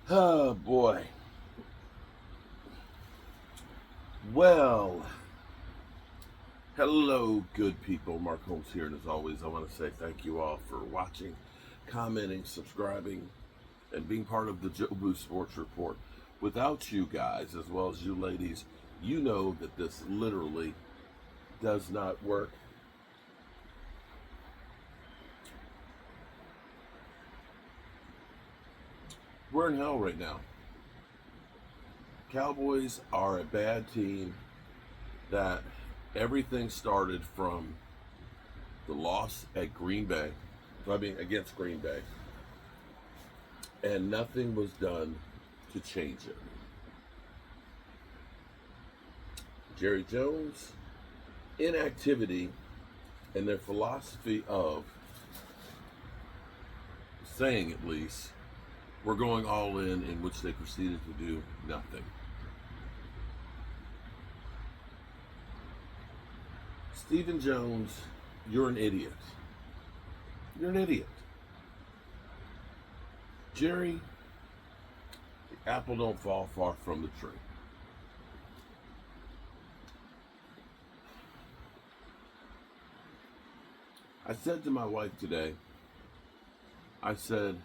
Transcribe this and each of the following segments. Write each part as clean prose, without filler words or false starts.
Oh boy. Well, hello, good people. Mark Holmes here, and as always, I want to say thank you all for watching, commenting, subscribing, and being part of the Jobu Sports Report. Without you guys, as well as you ladies, you know that this literally does not work. We're in hell right now. Cowboys are a bad team that everything started from the loss at against Green Bay, and nothing was done to change it. Jerry Jones' inactivity and their philosophy of saying, at least, we're going all in which they proceeded to do nothing. Stephen Jones, you're an idiot. You're an idiot. Jerry, the apple don't fall far from the tree. I said to my wife today, I said,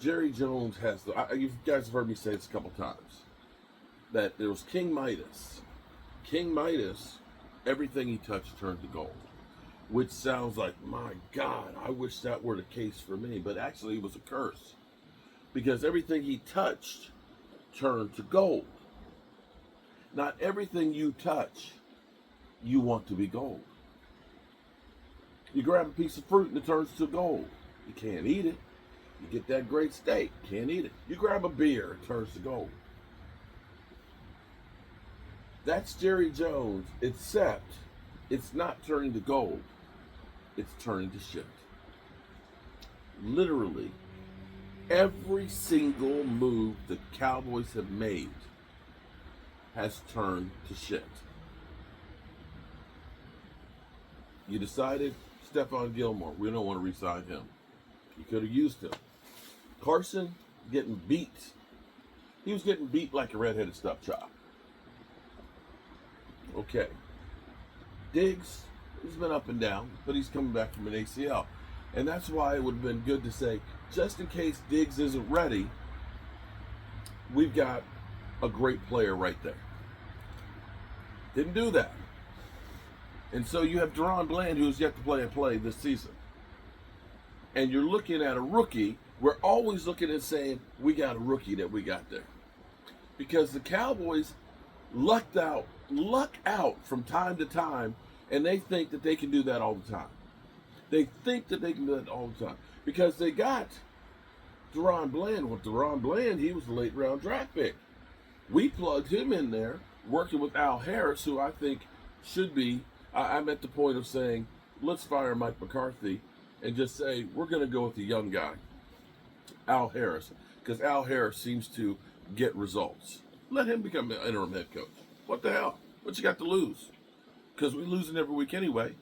Jerry Jones has you guys have heard me say this a couple times, that there was King Midas. King Midas, everything he touched turned to gold, which sounds like, my God, I wish that were the case for me. But actually, it was a curse, because everything he touched turned to gold. Not everything you touch, you want to be gold. You grab a piece of fruit and it turns to gold. You can't eat it. You get that great steak, can't eat it. You grab a beer, it turns to gold. That's Jerry Jones, except it's not turning to gold. It's turning to shit. Literally, every single move the Cowboys have made has turned to shit. You decided, Stephon Gilmore, we don't want to re-sign him. You could have used him. Carson getting beat. He was getting beat like a redheaded stuffed chop. Okay. Diggs, he's been up and down, but he's coming back from an ACL. And that's why it would have been good to say, just in case Diggs isn't ready, we've got a great player right there. Didn't do that. And so you have Deron Bland, who's yet to play this season. And you're looking at a rookie. We're always looking and saying, we got a rookie that we got there. Because the Cowboys luck out from time to time, and they think that they can do that all the time. They think that they can do that all the time. Because they got Deron Bland. With Deron Bland, he was a late round draft pick. We plugged him in there, working with Al Harris, who I think should be, I'm at the point of saying, let's fire Mike McCarthy and just say, we're going to go with the young guy, Al Harris, because Al Harris seems to get results. Let him become the interim head coach. What the hell? What you got to lose? Because we're losing every week anyway.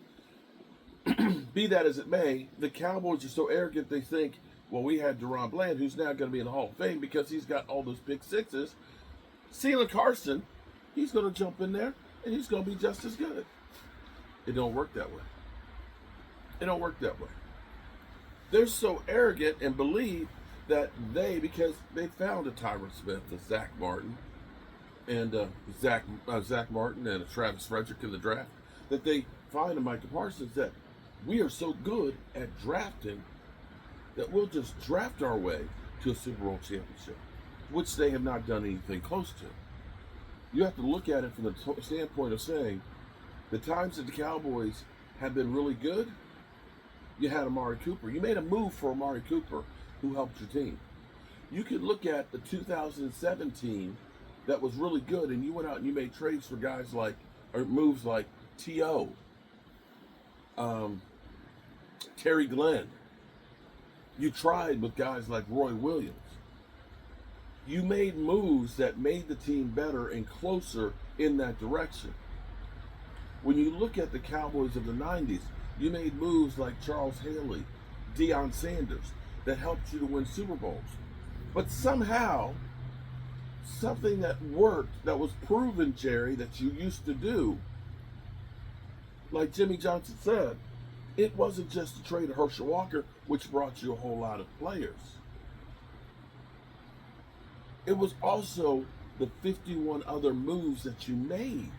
Be that as it may, the Cowboys are so arrogant they think, well, we had Deron Bland, who's now going to be in the Hall of Fame because he's got all those pick sixes. Ceylon Carson, he's going to jump in there, and he's going to be just as good. It don't work that way. It don't work that way. They're so arrogant and believe that because they found a Tyron Smith, a Zach Martin, and Zach Martin and a Travis Frederick in the draft, that they find a Micah Parsons, that we are so good at drafting that we'll just draft our way to a Super Bowl championship, which they have not done anything close to. You have to look at it from the standpoint of saying, the times that the Cowboys have been really good, you had Amari Cooper. You made a move for Amari Cooper, who helped your team. You could look at the 2017 that was really good, and you went out and you made trades for guys like, or moves like T.O., Terry Glenn. You tried with guys like Roy Williams. You made moves that made the team better and closer in that direction. When you look at the Cowboys of the 90s, you made moves like Charles Haley, Deion Sanders, that helped you to win Super Bowls. But somehow, something that worked, that was proven, Jerry, that you used to do, like Jimmy Johnson said, it wasn't just the trade of Herschel Walker, which brought you a whole lot of players. It was also the 51 other moves that you made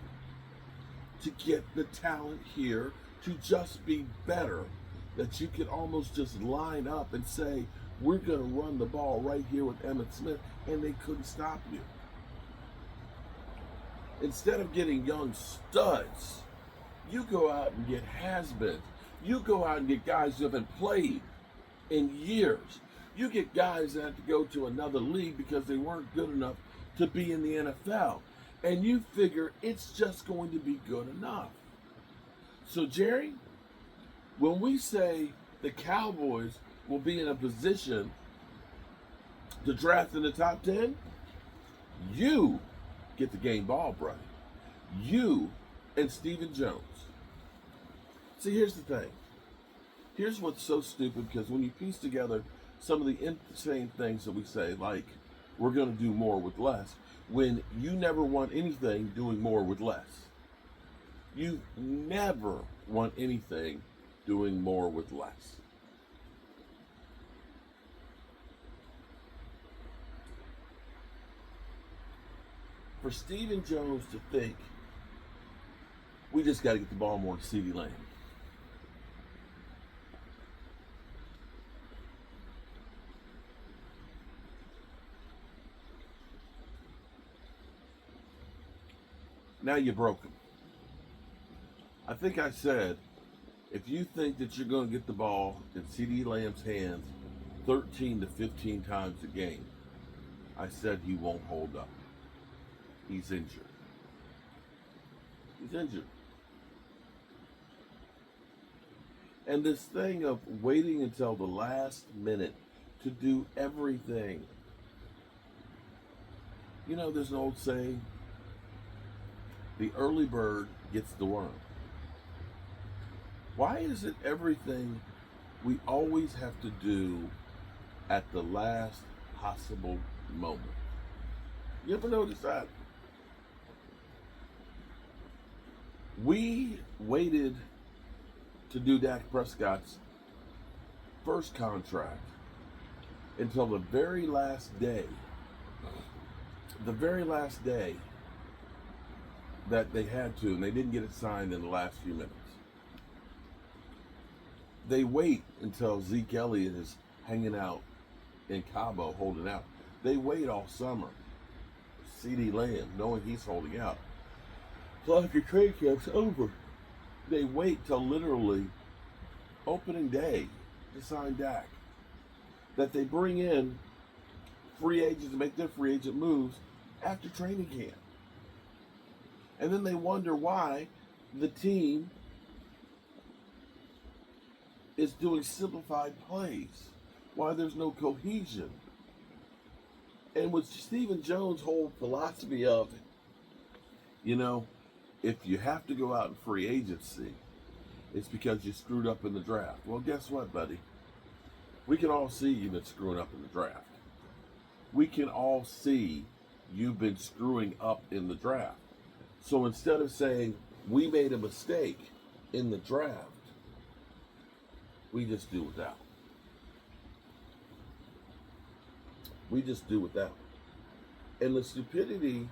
to get the talent here to just be better, that you could almost just line up and say, we're going to run the ball right here with Emmitt Smith, and they couldn't stop you. Instead of getting young studs, you go out and get has-beens. You go out and get guys who haven't played in years. You get guys that have to go to another league because they weren't good enough to be in the NFL. And you figure it's just going to be good enough. So, Jerry, when we say the Cowboys will be in a position to draft in the top 10, you get the game ball, brother. You and Stephen Jones. See, here's the thing. Here's what's so stupid, because when you piece together some of the insane things that we say, like we're going to do more with less, when you never want anything doing more with less. You never want anything doing more with less. For Stephen Jones to think we just got to get the ball more to CeeDee Lamb. Now you broke him. I think I said, if you think that you're going to get the ball in CeeDee Lamb's hands 13 to 15 times a game, I said he won't hold up. He's injured. He's injured. And this thing of waiting until the last minute to do everything. You know, there's an old saying, the early bird gets the worm. Why is it everything we always have to do at the last possible moment? You ever notice that? We waited to do Dak Prescott's first contract until the very last day. The very last day that they had to, and they didn't get it signed in the last few minutes. They wait until Zeke Elliott is hanging out in Cabo holding out. They wait all summer. CeeDee Lamb, knowing he's holding out. Plus your trade camp's over. They wait till literally opening day to sign Dak. That they bring in free agents to make their free agent moves after training camp. And then they wonder why the team is doing simplified plays, why there's no cohesion. And with Stephen Jones' whole philosophy of, you know, if you have to go out in free agency, it's because you screwed up in the draft. Well, guess what, buddy? We can all see you've been screwing up in the draft. We can all see you've been screwing up in the draft. So instead of saying, we made a mistake in the draft, we just do without. We just do without. And the stupidity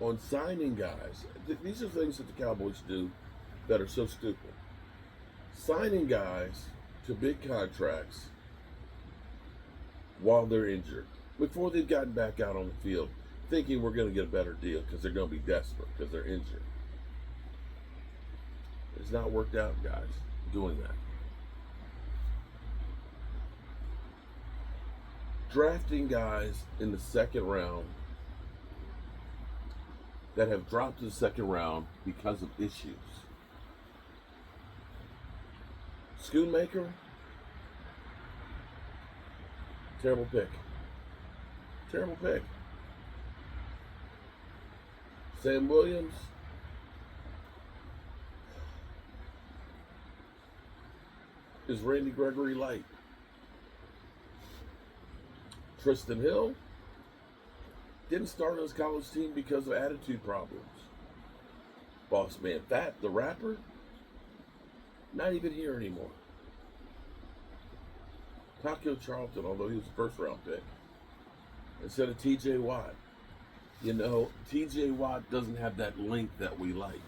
on signing guys, these are things that the Cowboys do that are so stupid. Signing guys to big contracts while they're injured, before they've gotten back out on the field, thinking we're going to get a better deal because they're going to be desperate because they're injured. It's not worked out, guys, doing that. Drafting guys in the second round that have dropped to the second round because of issues. Schoonmaker, terrible pick. Terrible pick. Sam Williams, is Randy Gregory light. Tristan Hill didn't start on his college team because of attitude problems. Boss Man Fat, the rapper, not even here anymore. Taco Charlton, although he was a first round pick, instead of TJ Watt. You know, TJ Watt doesn't have that link that we like.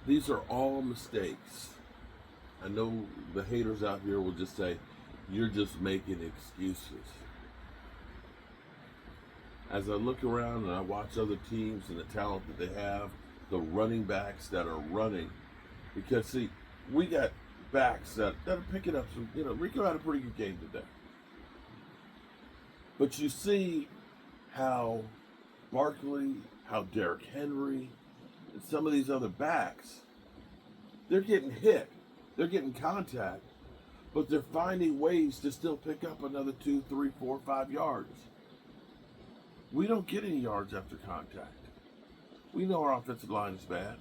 These are all mistakes. I know the haters out here will just say, you're just making excuses. As I look around and I watch other teams and the talent that they have, the running backs that are running, because see, we got backs that are picking up some, Rico had a pretty good game today. But you see how Barkley, how Derrick Henry, and some of these other backs, they're getting hit. They're getting contact, but they're finding ways to still pick up another 2, 3, 4, 5 yards. We don't get any yards after contact. We know our offensive line is bad.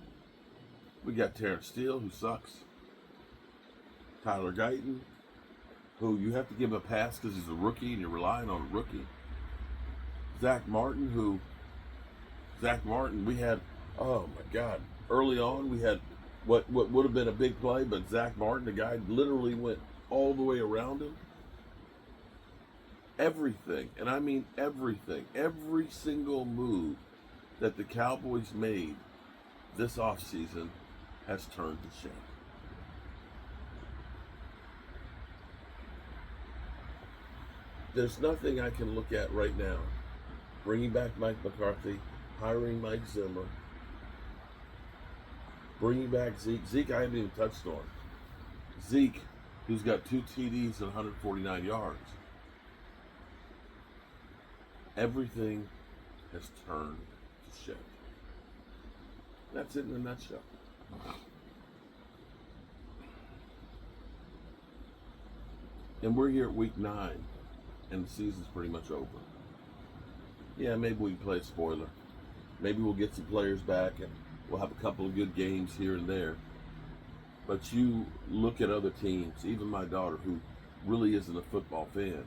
We got Terrence Steele, who sucks. Tyler Guyton, who you have to give a pass because he's a rookie and you're relying on a rookie. Zach Martin, we had, oh my God, early on we had what would have been a big play, but Zach Martin, the guy literally went all the way around him. Everything, and I mean everything, every single move that the Cowboys made this offseason has turned to shame. There's nothing I can look at right now. Bringing back Mike McCarthy, hiring Mike Zimmer, bringing back Zeke. Zeke I haven't even touched on. Zeke, who's got 2 TDs and 149 yards. Everything has turned to shit. That's it in a nutshell. And we're here at week 9, and the season's pretty much over. Yeah, maybe we can play a spoiler. Maybe we'll get some players back, and we'll have a couple of good games here and there. But you look at other teams, even my daughter, who really isn't a football fan,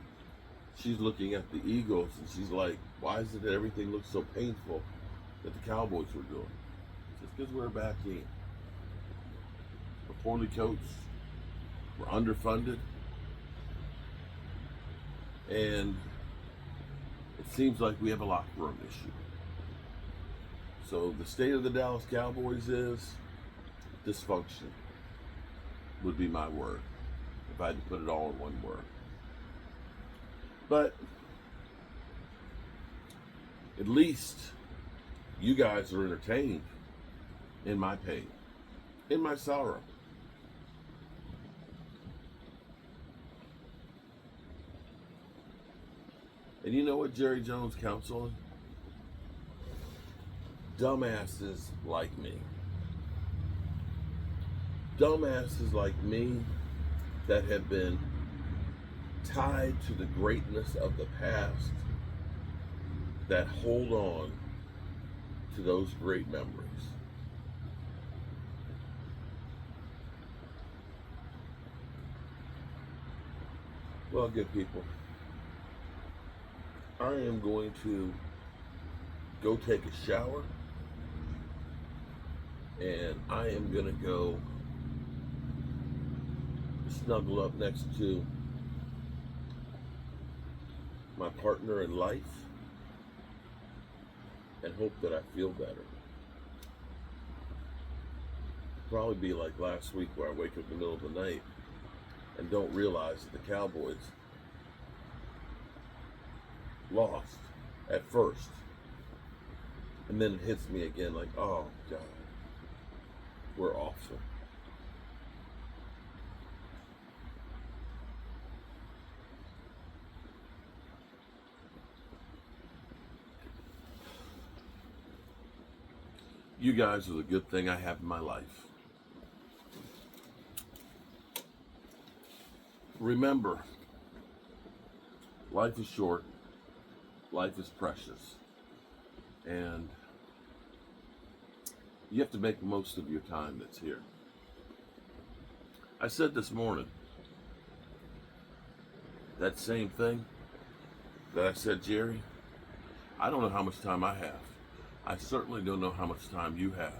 she's looking at the Eagles, and she's like, why is it that everything looks so painful that the Cowboys were doing? Just because we're a bad team. We're poorly coached. We're underfunded. And it seems like we have a locker room issue. So the state of the Dallas Cowboys is dysfunction, would be my word, if I had to put it all in one word. But at least you guys are entertained in my pain, in my sorrow. And you know what Jerry Jones counts on? Dumbasses like me. Dumbasses like me that have been tied to the greatness of the past, that hold on to those great memories. Well, good people, I am going to go take a shower, and I am going to go snuggle up next to my partner in life and hope that I feel better. Probably be like last week where I wake up in the middle of the night and don't realize that the Cowboys lost at first. And then it hits me again like, oh God, we're awesome. You guys are the good thing I have in my life. Remember, life is short, life is precious, and you have to make the most of your time that's here. I said this morning, That same thing that I said, Jerry, I don't know how much time I have. I certainly don't know how much time you have.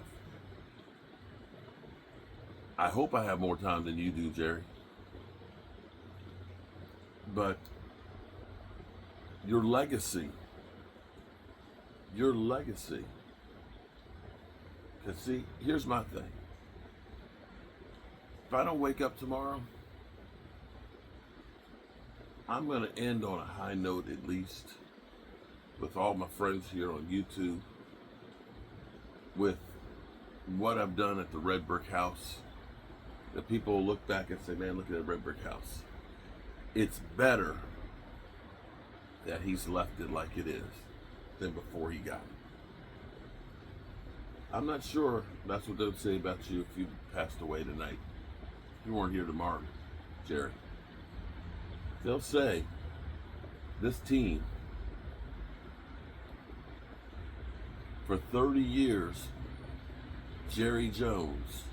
I hope I have more time than you do, Jerry. But your legacy, because see, here's my thing. If I don't wake up tomorrow, I'm going to end on a high note, at least with all my friends here on YouTube, with what I've done at the Red Brick House. That people will look back and say, man, look at that Red Brick House. It's better that he's left it like it is than before he got it. I'm not sure that's what they would say about you if you passed away tonight. If you weren't here tomorrow, Jerry. They'll say, this team, for 30 years, Jerry Jones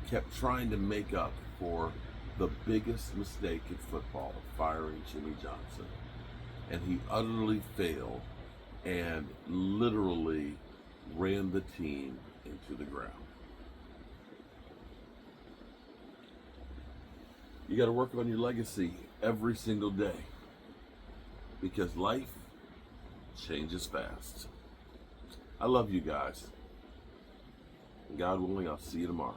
kept trying to make up for the biggest mistake in football, firing Jimmy Johnson. And he utterly failed and literally ran the team into the ground. You got to work on your legacy every single day, because life changes fast. I love you guys. God willing, I'll see you tomorrow.